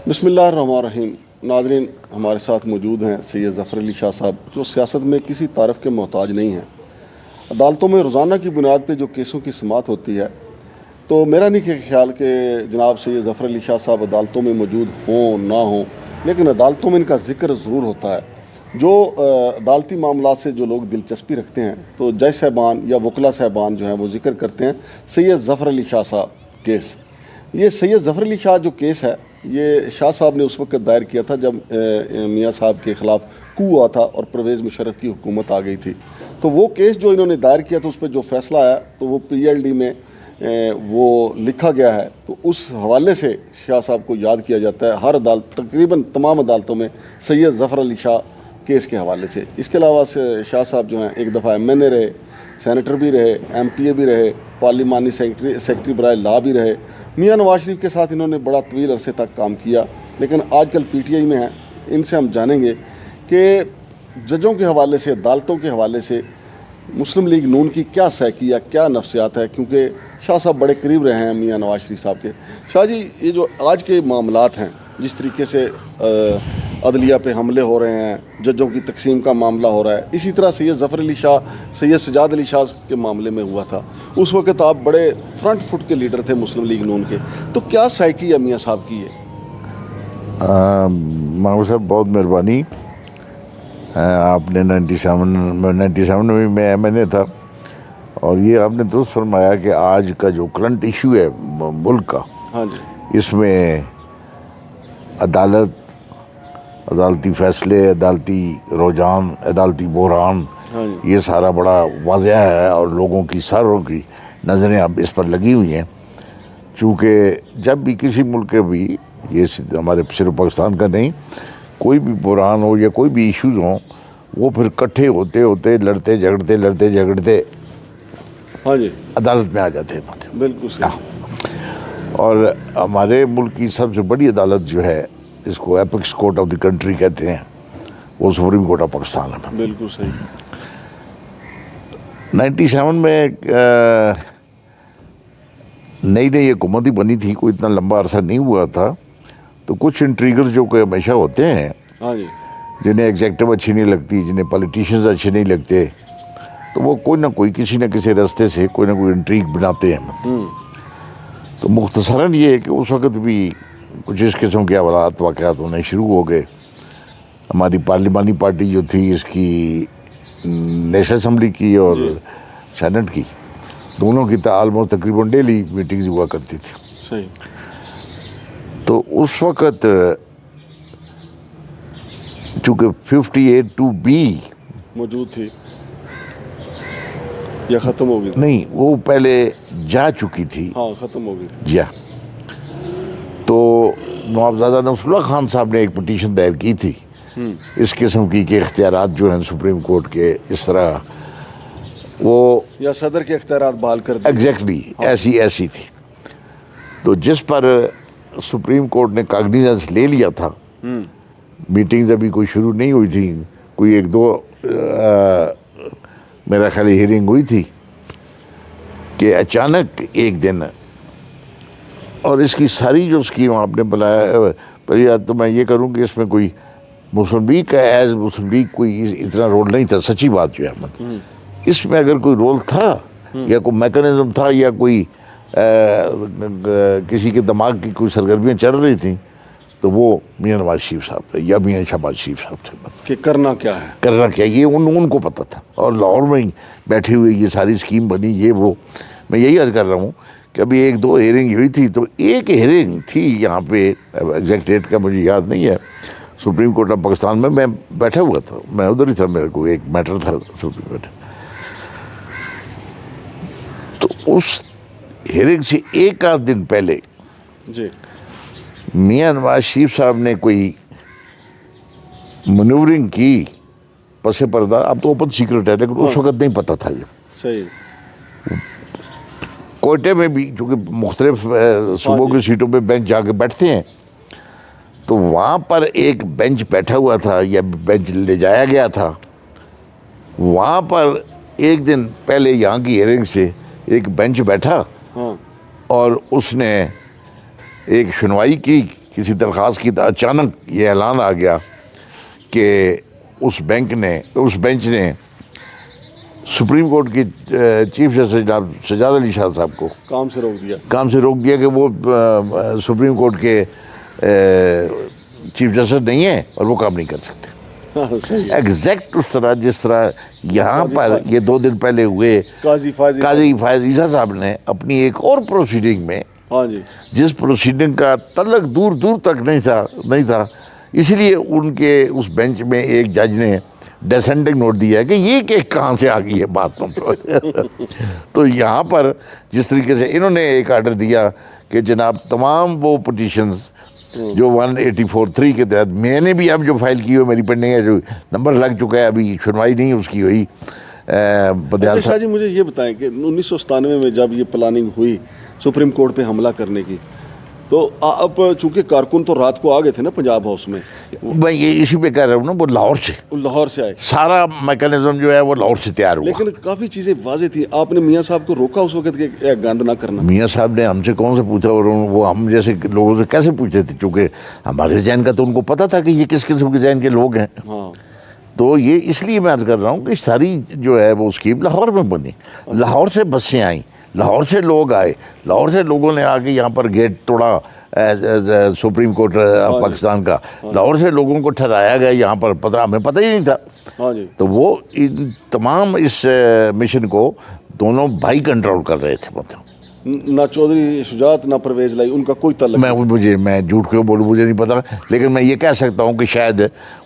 بسم اللہ الرحمن الرحیم۔ ناظرین، ہمارے ساتھ موجود ہیں سید ظفر علی شاہ صاحب، جو سیاست میں کسی تعارف کے محتاج نہیں ہیں۔ عدالتوں میں روزانہ کی بنیاد پہ جو کیسوں کی سماعت ہوتی ہے، تو میرا نہیں خیال کہ جناب سید ظفر علی شاہ صاحب عدالتوں میں موجود ہوں نہ ہوں، لیکن عدالتوں میں ان کا ذکر ضرور ہوتا ہے۔ جو عدالتی معاملات سے جو لوگ دلچسپی رکھتے ہیں، تو جج صاحبان یا وکلا صاحبان جو ہیں وہ ذکر کرتے ہیں سید ظفر علی شاہ صاحب کیس۔ یہ سید ظفر علی شاہ جو کیس ہے، یہ شاہ صاحب نے اس وقت دائر کیا تھا جب میاں صاحب کے خلاف کو ہوا تھا اور پرویز مشرف کی حکومت آ گئی تھی۔ تو وہ کیس جو انہوں نے دائر کیا تو اس پہ جو فیصلہ آیا تو وہ PLD میں وہ لکھا گیا ہے، تو اس حوالے سے شاہ صاحب کو یاد کیا جاتا ہے ہر عدالت، تقریباً تمام عدالتوں میں سید ظفر علی شاہ کیس کے حوالے سے۔ اس کے علاوہ شاہ صاحب جو ہیں ایک دفعہ MNA رہے، سینیٹر بھی رہے، MPA بھی رہے، پارلیمانی سیکرٹری برائے لا بھی رہے۔ میاں نواز شریف کے ساتھ انہوں نے بڑا طویل عرصے تک کام کیا، لیکن آج کل PTI میں ہیں۔ ان سے ہم جانیں گے کہ ججوں کے حوالے سے، عدالتوں کے حوالے سے مسلم لیگ نون کی کیا سائیکیا، کیا نفسیات ہے، کیونکہ شاہ صاحب بڑے قریب رہے ہیں میاں نواز شریف صاحب کے۔ شاہ جی، یہ جو آج کے معاملات ہیں، جس طریقے سے عدلیہ پہ حملے ہو رہے ہیں، ججوں کی تقسیم کا معاملہ ہو رہا ہے، اسی طرح سید ظفر علی شاہ، سید سجاد علی شاہ کے معاملے میں ہوا تھا۔ اس وقت آپ بڑے فرنٹ فٹ کے لیڈر تھے مسلم لیگ نون کے، تو کیا سائیکی ہے میاں صاحب کی ہے؟ مانگو صاحب بہت مہربانی۔ آپ نے 97 میں MNA تھا، اور یہ آپ نے درست فرمایا کہ آج کا جو کرنٹ ایشو ہے ملک کا، ہاں جی، اس میں عدالتی فیصلے، عدالتی رجحان، عدالتی بحران، ہاں جی، یہ سارا بڑا واضح ہے، اور لوگوں کی ساروں کی نظریں اب اس پر لگی ہوئی ہیں۔ چونکہ جب بھی کسی ملک کے بھی، یہ ہمارے صرف پاکستان کا نہیں، کوئی بھی بحران ہو یا کوئی بھی ایشوز ہوں، وہ پھر کٹھے ہوتے لڑتے جھگڑتے ہاں جی، عدالت میں آ جاتے ہیں۔ بالکل صحیح، اور ہمارے ملک کی سب سے بڑی عدالت جو ہے، اس کو apex court of the country کہتے ہیں، وہ سپریم کورٹ آف پاکستان ہے۔ بالکل صحیح۔ 97 میں نئی حکومت ہی بنی تھی، کوئی اتنا لمبا عرصہ نہیں ہوا تھا، تو کچھ انٹریگر جو کہ ہمیشہ ہوتے ہیں، ہاں جی، جنہیں ایگزیکٹو اچھی نہیں لگتی، جنہیں پالیٹیشنز اچھے نہیں لگتے، تو وہ کوئی نہ کوئی کسی نہ کسی راستے سے کوئی نہ کوئی انٹریگ بناتے ہیں۔ تو مختصراً یہ ہے کہ اس وقت بھی کچھ اس قسم کے حوالات، واقعات ہونے شروع ہو گئے۔ ہماری پارلیمانی پارٹی جو تھی، اس کی نیشنل اسمبلی کی اور سینٹ کی، دونوں کی آلموسٹ تقریباً ڈیلی میٹنگز ہوا کرتی تھی۔ صحیح، تو اس وقت چونکہ 58(2)B موجود تھی یا ختم ہو گئی تھی؟ نہیں، وہ پہلے جا چکی تھی، ہاں، ختم ہو گئی تھی۔ جی ہاں۔ تو نوابزادہ نصر اللہ خان صاحب نے ایک پٹیشن دائر کی تھی اس قسم کی کہ اختیارات جو ہیں سپریم کورٹ کے، اس طرح وہ یا صدر کے اختیارات بحال کر دیں۔ ایگزیکٹلی ایسی تھی۔ تو جس پر سپریم کورٹ نے کاگنیزنس لے لیا تھا، میٹنگز ابھی کوئی شروع نہیں ہوئی تھی، کوئی ایک دو میرا خیال ہیئرنگ ہوئی تھی، کہ اچانک ایک دن، اور اس کی ساری جو اسکیم آپ نے بلایا، تو میں یہ کروں کہ اس میں کوئی مسلم لیگ کا ایز مسلم لیگ کوئی اتنا رول نہیں تھا، سچی بات جو ہے۔ اس میں اگر کوئی رول تھا یا کوئی میکانزم تھا یا کوئی کسی کے دماغ کی کوئی سرگرمیاں چل رہی تھیں، تو وہ میاں نواز شریف صاحب تھے یا میاں شہباز شریف صاحب تھے۔ کہ کرنا کیا یہ ان کو پتہ تھا، اور لاہور میں ہی بیٹھے ہوئے یہ ساری اسکیم بنی، یہ وہ۔ میں یہی عرض کر رہا ہوں کہ ابھی ایک دو ہیئرنگ ہوئی تھی، تو ایک ہیئرنگ تھی یہاں پہ، ایگزیکٹ ڈیٹ کا مجھے یاد نہیں ہے، سپریم کورٹ آف پاکستان میں بیٹھا ہوا تھا، میں ادھر ہی تھا، میرے کو ایک میٹر تھا سپریم کورٹ۔ تو اس ہیئرنگ سے ایک آدھ دن پہلے جی، میاں نواز شریف صاحب نے کوئی منورنگ کی پس پردہ، اب تو اوپن سیکرٹ ہے، لیکن اس وقت نہیں پتہ تھا یہ۔ صحیح، کوئٹے میں بھی چونکہ مختلف صوبوں کی سیٹوں پہ بینچ جا کے بیٹھتے ہیں، تو وہاں پر ایک بینچ بیٹھا ہوا تھا یا بینچ لے جایا گیا تھا، وہاں پر ایک دن پہلے یہاں کی ہیئرنگ سے ایک بینچ بیٹھا، اور اس نے ایک سنوائی کی کسی درخواست کی اچانک یہ اعلان آ گیا کہ اس بینچ نے سپریم کورٹ کے چیف جسٹس جناب سجاد علی شاہ صاحب کو کام سے روک دیا کہ وہ سپریم کورٹ کے چیف جسٹس نہیں ہیں اور وہ کام نہیں کر سکتے. ایگزیکٹ اس طرح جس طرح یہاں پر یہ 2 دن پہلے ہوئے قاضی فائز عیسیٰ صاحب نے اپنی ایک اور پروسیڈنگ میں جس پروسیڈنگ کا تعلق دور تک نہیں تھا, اس لیے ان کے اس بینچ میں ایک جج نے ڈیسینڈنگ نوٹ دیا ہے کہ یہ کہاں سے آ گئی ہے بات. تو یہاں پر جس طریقے سے انہوں نے ایک آرڈر دیا کہ جناب تمام وہ پٹیشنز جو 184(3) کے تحت میں نے بھی اب جو فائل کی ہوئی میری پینڈنگ ہے, جو نمبر لگ چکا ہے, ابھی سنوائی نہیں اس کی ہوئی. شاہ جی مجھے یہ بتائیں کہ 1997 میں جب یہ پلاننگ ہوئی سپریم کورٹ پہ حملہ کرنے کی, تو اب چونکہ کارکن تو رات کو آ گئے تھے نا پنجاب ہاؤس میں, میں یہ اسی پہ کہہ رہا ہوں نا, وہ لاہور سے آئے, سارا میکانزم جو ہے وہ لاہور سے تیار ہوا. لیکن کافی چیزیں واضح تھی. آپ نے میاں صاحب کو روکا اس وقت کہ گند نہ کرنا؟ میاں صاحب نے ہم سے کون سے پوچھا, اور وہ ہم جیسے لوگوں سے کیسے پوچھتے تھے, چونکہ ہمارے ذہن کا تو ان کو پتہ تھا کہ یہ کس قسم کے ذہن کے لوگ ہیں. تو یہ اس لیے میں عرض کر رہا ہوں کہ ساری جو ہے وہ اسکیم لاہور میں بنی, لاہور سے بسیں آئیں, لاہور سے لوگ آئے, لاہور سے لوگوں نے آ کے یہاں پر گیٹ توڑا سپریم کورٹ پاکستان کا, لاہور سے لوگوں کو ٹھہرایا گیا یہاں پر, ہمیں پتہ ہی نہیں تھا. تو وہ تمام اس مشن کو دونوں بھائی کنٹرول کر رہے تھے. مطلب نہ چودھری شجاعت نہ پرویز لائی ان کا کوئی تعلق میں جھوٹ کیوں بولوں, مجھے نہیں پتا, لیکن میں یہ کہہ سکتا ہوں کہ شاید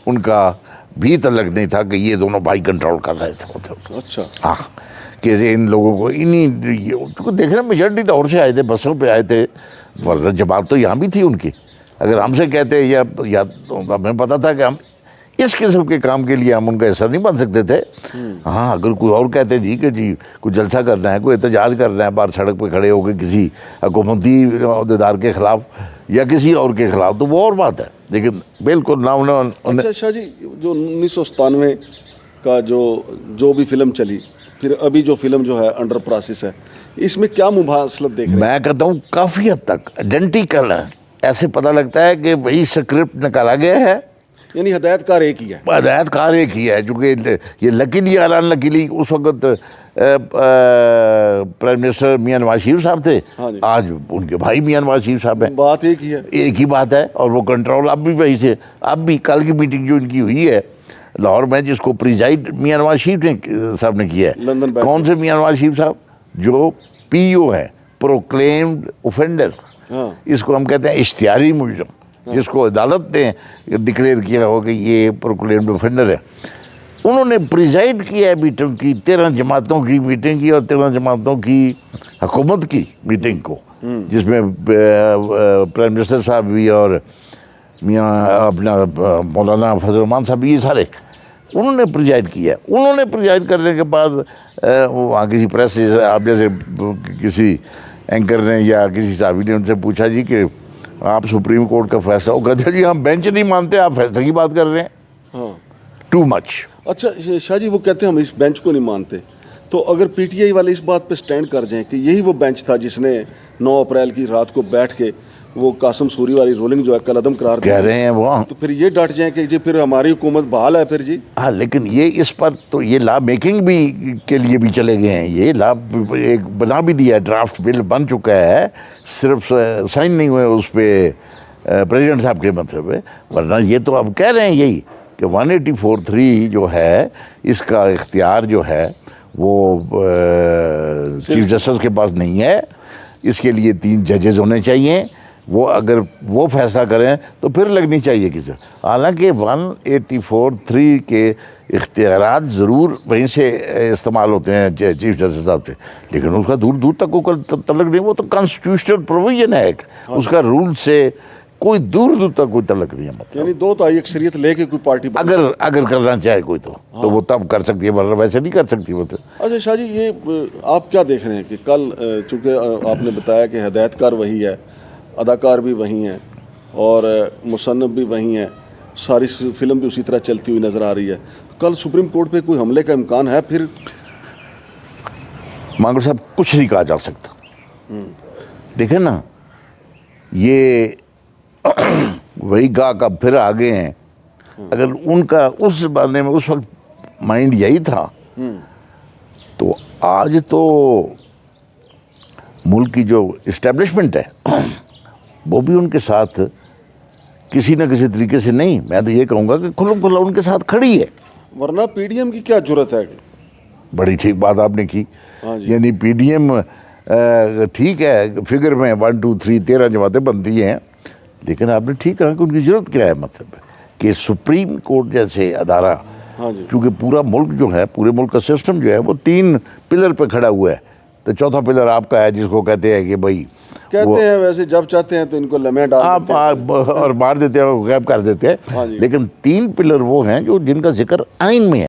ان کا بھی تعلق نہیں تھا کہ یہ دونوں بھائی کنٹرول کر رہے تھے. مطلب اچھا ہاں, کہ ان لوگوں کو دیکھ رہے میجورٹی لاہور سے آئے تھے, بسوں پہ آئے تھے, ورنہ جماعت تو یہاں بھی تھی ان کی. اگر ہم سے کہتے یا ہمیں پتا تھا کہ ہم اس قسم کے کام کے لیے ہم ان کا حصہ نہیں بن سکتے تھے. ہاں, اگر کوئی اور کہتے جی کوئی جلسہ کرنا ہے, کوئی احتجاج کرنا ہے باہر سڑک پہ کھڑے ہو کے کسی حکومتی عہدیدار کے خلاف یا کسی اور کے خلاف, تو وہ اور بات ہے. لیکن بالکل نہ انہوں. اچھا شاہ جی, جو 1997 کا جو بھی فلم چلی, پھر ابھی جو فلم جو ہے انڈر پروسیس ہے, اس میں کیا مماثلت دیکھ رہے ہیں؟ میں کہتا ہوں کافی حد تک آئیڈینٹیکل ہے. ایسے پتہ لگتا ہے کہ وہی اسکرپٹ نکالا گیا ہے, یعنی ہدایت کار ایک ہی ہے. ہدایت کار ایک ہی ہے, چونکہ یہ لکیلی اور ان لکیلی اس وقت پرائم منسٹر میاں نواز شریف صاحب تھے, آج ان کے بھائی میاں نواز شریف صاحب ہیں. بات ایک ہی بات ہے, اور وہ کنٹرول اب بھی وہی سے. اب بھی کل کی میٹنگ جو ان کی ہوئی ہے لاہور میں, جس کو پریزائڈ میاں نواز شریف صاحب نے کیا ہے. کون سے میاں نواز شریف صاحب؟ جو PO ہے, پروکلیمڈ اوفینڈر. اس کو ہم کہتے ہیں اشتہاری مجرم, جس کو عدالت نے ڈکلیئر کیا ہو کہ یہ پروکلیمڈ اوفینڈر ہے. انہوں نے پریزائڈ کیا ہے میٹنگ کی, 13 جماعتوں کی میٹنگ کی, اور 13 جماعتوں کی حکومت کی میٹنگ کو, جس میں پرائم منسٹر صاحب بھی اور میاں اپنا مولانا فضل الرحمان صاحب, یہ سارے انہوں نے پریزائڈ کیا. انہوں نے پریزائڈ کرنے کے بعد وہاں کسی پریس, آپ جیسے کسی اینکر نے یا کسی صحافی نے ان سے پوچھا جی کہ آپ سپریم کورٹ کا فیصلہ, وہ کہتے ہیں جی ہم بینچ نہیں مانتے, آپ فیصلے کی بات کر رہے ہیں. Too much. اچھا شاہ جی, وہ کہتے ہیں ہم اس بینچ کو نہیں مانتے, تو اگر PTI والے اس بات پہ سٹینڈ کر جائیں کہ یہی وہ بینچ تھا جس نے 9 اپریل کی رات کو بیٹھ کے وہ قاسم سوری والی رولنگ جو ہے کل عدم قرار کہہ رہے ہیں وہ, تو پھر یہ ڈٹ جائیں کہ جی پھر ہماری حکومت بحال ہے پھر جی. ہاں, لیکن یہ اس پر تو یہ لا میکنگ بھی کے لیے بھی چلے گئے ہیں. یہ لا ایک بنا بھی دیا ہے, ڈرافٹ بل بن چکا ہے, صرف سائن نہیں ہوئے اس پہ پریزیڈنٹ صاحب کے مطلب ہے. ورنہ یہ تو اب کہہ رہے ہیں یہی کہ 184(3) جو ہے اس کا اختیار جو ہے وہ چیف جسٹس کے پاس نہیں ہے. اس کے لیے 3 ججز ہونے چاہیے. وہ اگر وہ فیصلہ کریں تو پھر لگنی چاہیے کسی. حالانکہ 184(3) کے اختیارات ضرور وہیں سے استعمال ہوتے ہیں چیف جسٹس صاحب سے, لیکن اس کا دور تک کوئی تعلق نہیں. وہ تو کانسٹیٹیوشنل پروویژن ہے ایک, اس کا رول سے کوئی دور تک کوئی تعلق نہیں ہے. مطلب یعنی 2 تہائی اکثریت لے کے کوئی پارٹی اگر کرنا چاہے کوئی تو وہ تب کر سکتی ہے, ورنہ ویسے نہیں کر سکتی. مطلب اچھا شاہ جی, یہ آپ کیا دیکھ رہے ہیں کہ کل چونکہ آپ نے بتایا کہ ہدایت کار وہی ہے, اداکار بھی وہی ہیں, اور مصنف بھی وہی ہیں, ساری فلم بھی اسی طرح چلتی ہوئی نظر آ رہی ہے. کل سپریم کورٹ پہ کوئی حملے کا امکان ہے؟ پھر مانگڑ صاحب کچھ نہیں کہا جا سکتا. دیکھیں نا, یہ وہی گاہ کا پھر آگے ہیں. اگر ان کا اس بارے میں اس وقت مائنڈ یہی تھا تو آج تو ملک کی جو اسٹیبلشمنٹ ہے وہ بھی ان کے ساتھ کسی نہ کسی طریقے سے نہیں, میں تو یہ کہوں گا کہ کھلم کھلا ان کے ساتھ کھڑی ہے. ورنہ پی ڈی ایم کی کیا جرت ہے؟ بڑی ٹھیک بات آپ نے کی. ہاں جی. یعنی پی ڈی ایم ٹھیک ہے فگر میں 1 2 3 13 جماعتیں بنتی ہیں, لیکن آپ نے ٹھیک کہا کہ ان کی ضرورت کیا ہے. مطلب کہ سپریم کورٹ جیسے ادارہ, ہاں جی. چونکہ پورا ملک جو ہے, پورے ملک کا سسٹم جو ہے وہ 3 پلر پہ کھڑا ہوا ہے, تو چوتھا پلر آپ کا ہے جس کو کہتے ہیں کہ بھائی کہتے ہیں ویسے جب چاہتے ہیں تو ان کو لمحے ڈال آپ دیتے ہیں اور مار دیتے ہیں, غائب کر دیتے ہیں. ہاں جی. لیکن 3 پلر وہ ہیں جو جن کا ذکر آئین میں ہے.